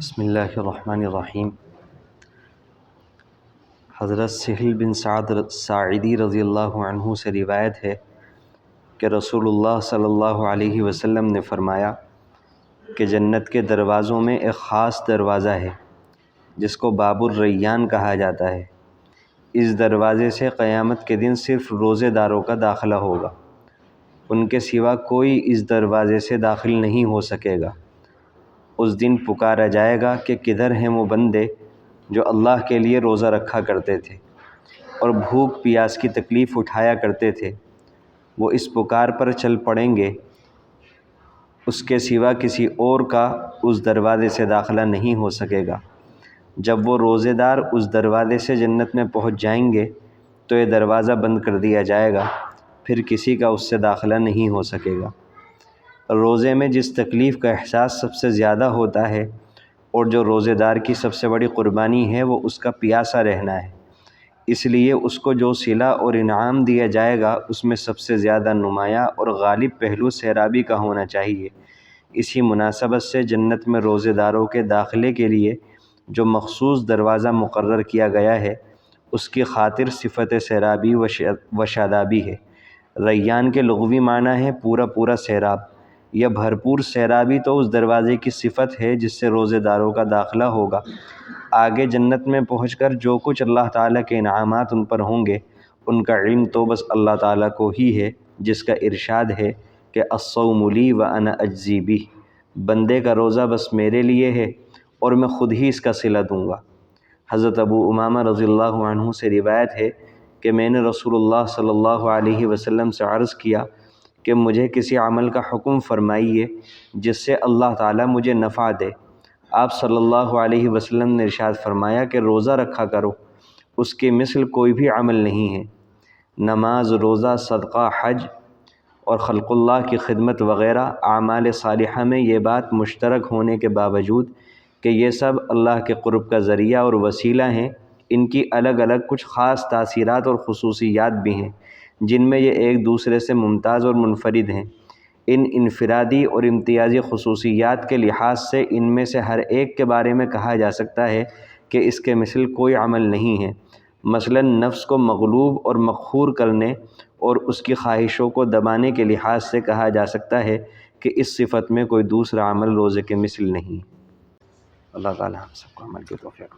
بسم اللہ الرحمن الرحیم۔ حضرت سہل بن سعد ساعدی رضی اللہ عنہ سے روایت ہے کہ رسول اللہ صلی اللہ علیہ وسلم نے فرمایا کہ جنت کے دروازوں میں ایک خاص دروازہ ہے جس کو باب الریان کہا جاتا ہے۔ اس دروازے سے قیامت کے دن صرف روزے داروں کا داخلہ ہوگا، ان کے سوا کوئی اس دروازے سے داخل نہیں ہو سکے گا۔ اس دن پکارا جائے گا کہ کدھر ہیں وہ بندے جو اللہ کے لیے روزہ رکھا کرتے تھے اور بھوک پیاس کی تکلیف اٹھایا کرتے تھے۔ وہ اس پکار پر چل پڑیں گے، اس کے سوا کسی اور کا اس دروازے سے داخلہ نہیں ہو سکے گا۔ جب وہ روزے دار اس دروازے سے جنت میں پہنچ جائیں گے تو یہ دروازہ بند کر دیا جائے گا، پھر کسی کا اس سے داخلہ نہیں ہو سکے گا۔ روزے میں جس تکلیف کا احساس سب سے زیادہ ہوتا ہے اور جو روزے دار کی سب سے بڑی قربانی ہے وہ اس کا پیاسا رہنا ہے، اس لیے اس کو جو صلہ اور انعام دیا جائے گا اس میں سب سے زیادہ نمایاں اور غالب پہلو سیرابی کا ہونا چاہیے۔ اسی مناسبت سے جنت میں روزے داروں کے داخلے کے لیے جو مخصوص دروازہ مقرر کیا گیا ہے اس کی خاطر صفت سیرابی و شادابی ہے۔ ریان کے لغوی معنی ہے پورا سیراب یا بھرپور سیرابی، تو اس دروازے کی صفت ہے جس سے روزے داروں کا داخلہ ہوگا۔ آگے جنت میں پہنچ کر جو کچھ اللہ تعالیٰ کے انعامات ان پر ہوں گے ان کا علم تو بس اللہ تعالیٰ کو ہی ہے، جس کا ارشاد ہے کہ الصوم لی وانا اجزی بہ، بندے کا روزہ بس میرے لیے ہے اور میں خود ہی اس کا صلہ دوں گا۔ حضرت ابو امامہ رضی اللہ عنہ سے روایت ہے کہ میں نے رسول اللہ صلی اللہ علیہ وسلم سے عرض کیا کہ مجھے کسی عمل کا حکم فرمائیے جس سے اللہ تعالیٰ مجھے نفع دے۔ آپ صلی اللہ علیہ وسلم نے ارشاد فرمایا کہ روزہ رکھا کرو، اس کی مثل کوئی بھی عمل نہیں ہے۔ نماز، روزہ، صدقہ، حج اور خلق اللہ کی خدمت وغیرہ اعمال صالحہ میں یہ بات مشترک ہونے کے باوجود کہ یہ سب اللہ کے قرب کا ذریعہ اور وسیلہ ہیں، ان کی الگ الگ کچھ خاص تاثیرات اور خصوصیات بھی ہیں جن میں یہ ایک دوسرے سے ممتاز اور منفرد ہیں۔ ان انفرادی اور امتیازی خصوصیات کے لحاظ سے ان میں سے ہر ایک کے بارے میں کہا جا سکتا ہے کہ اس کے مثل کوئی عمل نہیں ہے۔ مثلا نفس کو مغلوب اور مقہور کرنے اور اس کی خواہشوں کو دبانے کے لحاظ سے کہا جا سکتا ہے کہ اس صفت میں کوئی دوسرا عمل روزے کے مثل نہیں۔ اللہ تعالیٰ ہم سب کو عمل کی توفیق